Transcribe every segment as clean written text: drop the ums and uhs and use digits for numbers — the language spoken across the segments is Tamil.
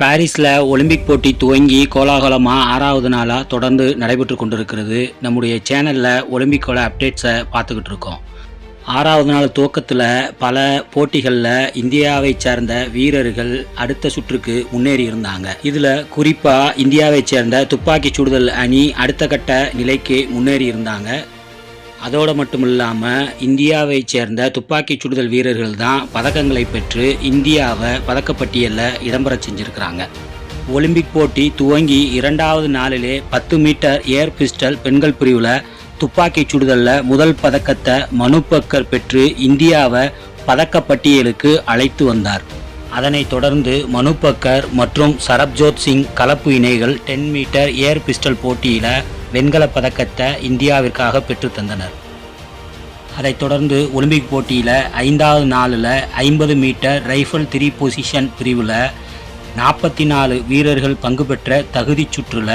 பாரிஸில் ஒலிம்பிக் போட்டி துவங்கி கோலாகலமாக 6வது நாளாக தொடர்ந்து நடைபெற்று கொண்டிருக்கிறது. நம்முடைய சேனலில் ஒலிம்பிக்கோட அப்டேட்ஸை பார்த்துக்கிட்டு இருக்கோம். 6வது நாள் துவக்கத்தில் பல போட்டிகளில் இந்தியாவை சேர்ந்த வீரர்கள் அடுத்த சுற்றுக்கு முன்னேறி இருந்தாங்க. இதில் குறிப்பாக இந்தியாவை சேர்ந்த துப்பாக்கி சுடுதல் அணி அடுத்த கட்ட நிலைக்கு முன்னேறி இருந்தாங்க. அதோடு மட்டும் இல்லாமல் இந்தியாவை சேர்ந்த துப்பாக்கி சுடுதல் வீரர்கள் தான் பதக்கங்களை பெற்று இந்தியாவை பதக்கப்பட்டியலில் இடம்பெற செஞ்சுருக்கிறாங்க. ஒலிம்பிக் போட்டி துவங்கி 2வது நாளிலே 10 மீட்டர் ஏர் பிஸ்டல் பெண்கள் பிரிவில் துப்பாக்கி சுடுதலில் முதல் பதக்கத்தை மனு பக்கர் பெற்று இந்தியாவை பதக்கப்பட்டியலுக்கு அழைத்து வந்தார். அதனைத் தொடர்ந்து மனு பக்கர் மற்றும் சரப்ஜோத் சிங் கலப்பு இணைகள் 10 மீட்டர் ஏர் பிஸ்டல் போட்டியில் வெண்கலப் பதக்கத்தை இந்தியாவிற்காக பெற்று தந்தனர். அதைத் தொடர்ந்து ஒலிம்பிக் போட்டியில் 5வது நாளில் 50 மீட்டர் ரைஃபிள் 3 பொசிஷன் பிரிவில் 44 வீரர்கள் பங்கு பெற்ற தகுதி சுற்றில்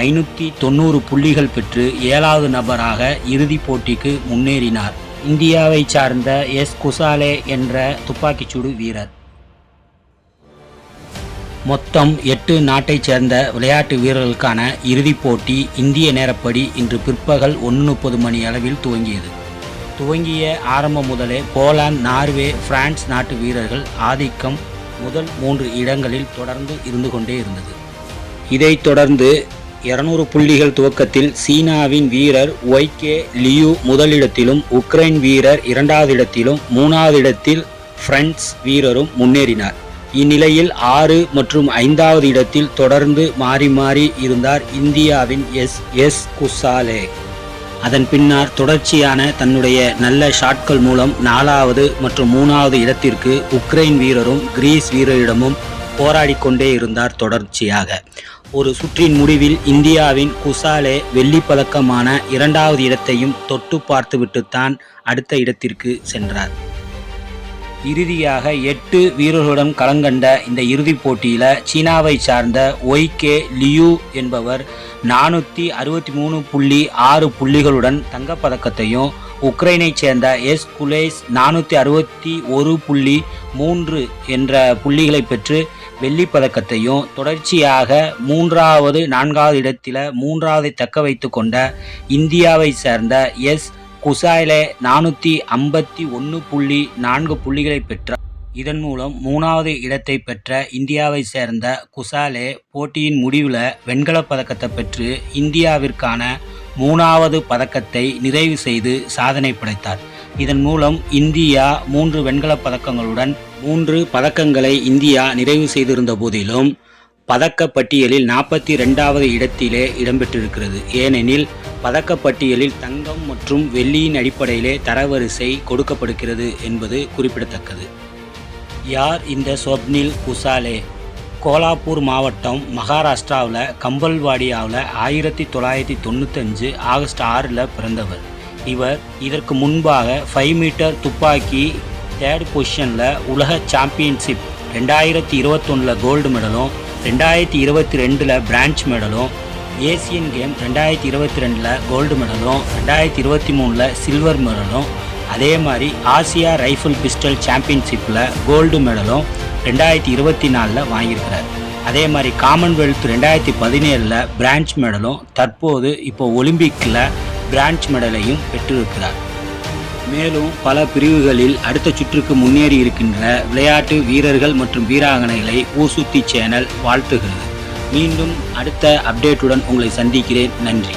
590 புள்ளிகள் பெற்று 7வது நபராக இறுதிப் போட்டிக்கு முன்னேறினார் இந்தியாவை சார்ந்த எஸ் குசாலே என்ற துப்பாக்கிச்சூடு வீரர். மொத்தம் 8 நாட்டைச் சேர்ந்த விளையாட்டு வீரர்களுக்கான இறுதிப் போட்டி இந்திய நேரப்படி இன்று பிற்பகல் 1:30 மணி அளவில் துவங்கியது. துவங்கிய ஆரம்பம் முதலே போலாந்து, நார்வே, பிரான்ஸ் நாட்டு வீரர்கள் ஆதிக்கம் முதல் 3 இடங்களில் தொடர்ந்து இருந்து கொண்டே இருந்தது. இதைத் தொடர்ந்து 200 புள்ளிகள் துவக்கத்தில் சீனாவின் வீரர் ஒய்கே லியூ முதலிடத்திலும், உக்ரைன் வீரர் 2வது இடத்திலும், 3வது இடத்தில் பிரான்ஸ் வீரரும் முன்னேறினார். இந்நிலையில் 6 மற்றும் 5வது இடத்தில் தொடர்ந்து மாறி மாறி இருந்தார் இந்தியாவின் எஸ் குசாலே. அதன் பின்னர் தொடர்ச்சியான தன்னுடைய நல்ல ஷாட்கள் மூலம் 4வது மற்றும் 3வது இடத்திற்கு உக்ரைன் வீரரும் கிரீஸ் வீரரிடமும் போராடி கொண்டே இருந்தார் தொடர்ச்சியாக. ஒரு சுற்றின் முடிவில் இந்தியாவின் குசாலே வெள்ளிப்பதக்கமான 2வது இடத்தையும் தொட்டு பார்த்துவிட்டுத்தான் அடுத்த இடத்திற்கு சென்றார். இறுதியாக 8 வீரர்களுடன் களங்கண்ட இந்த இறுதிப் போட்டியில் சீனாவை சார்ந்த ஒய்கே லியூ என்பவர் 463.6 புள்ளிகளுடன் தங்கப்பதக்கத்தையும், உக்ரைனை சேர்ந்த எஸ் குலேஸ் 461.3 என்ற புள்ளிகளை பெற்று வெள்ளிப்பதக்கத்தையும், தொடர்ச்சியாக 3வது 4வது இடத்தில் 3வது தக்க வைத்து கொண்ட இந்தியாவை சேர்ந்த எஸ் குசாலே 451.4 புள்ளிகளை பெற்றார். இதன் மூலம் 3வது இடத்தை பெற்ற இந்தியாவை சேர்ந்த குசாலே போட்டியின் முடிவில் வெண்கலப் பதக்கத்தை பெற்று இந்தியாவிற்கான 3வது பதக்கத்தை நிறைவு செய்து சாதனை படைத்தார். இதன் மூலம் இந்தியா 3 வெண்கலப் பதக்கங்களுடன் 3 பதக்கங்களை இந்தியா நிறைவு செய்திருந்த போதிலும் பதக்கப்பட்டியலில் 42வது இடத்திலே இடம்பெற்றிருக்கிறது. ஏனெனில் பதக்கப்பட்டியலில் தங்கம் மற்றும் வெள்ளியின் அடிப்படையிலே தரவரிசை கொடுக்கப்படுகிறது என்பது குறிப்பிடத்தக்கது. யார் இந்த ஸ்வப்னில் குசாலே? கோலாப்பூர் மாவட்டம், மகாராஷ்டிராவில் கம்பல்வாடியாவில் 1995 ஆகஸ்ட் 6 பிறந்தவர். இவர் இதற்கு முன்பாக 5 மீட்டர் துப்பாக்கி 3rd பொசிஷனில் உலக சாம்பியன்ஷிப் 2021 கோல்டு மெடலும், 2022 பிரான்ச் மெடலும், ஏசியன் கேம் 2022 கோல்டு மெடலும், 2023 சில்வர் மெடலும், அதே மாதிரி ஆசியா ரைஃபிள் பிஸ்டல் சாம்பியன்ஷிப்பில் கோல்டு மெடலும் 2024 வாங்கியிருக்கிறார். அதே மாதிரி காமன்வெல்த் 2017 பிரான்ச் மெடலும், தற்போது இப்போ ஒலிம்பிக்கில் பிரான்ச் மெடலையும் பெற்றிருக்கிறார். மேலும் பல பிரிவுகளில் அடுத்த சுற்றுக்கு முன்னேறி இருக்கின்ற விளையாட்டு வீரர்கள் மற்றும் வீராங்கனைகளை ஊர்சுத்தி சேனல் வாழ்த்துகிறது. மீண்டும் அடுத்த அப்டேட்டுடன் உங்களை சந்திக்கிறேன். நன்றி.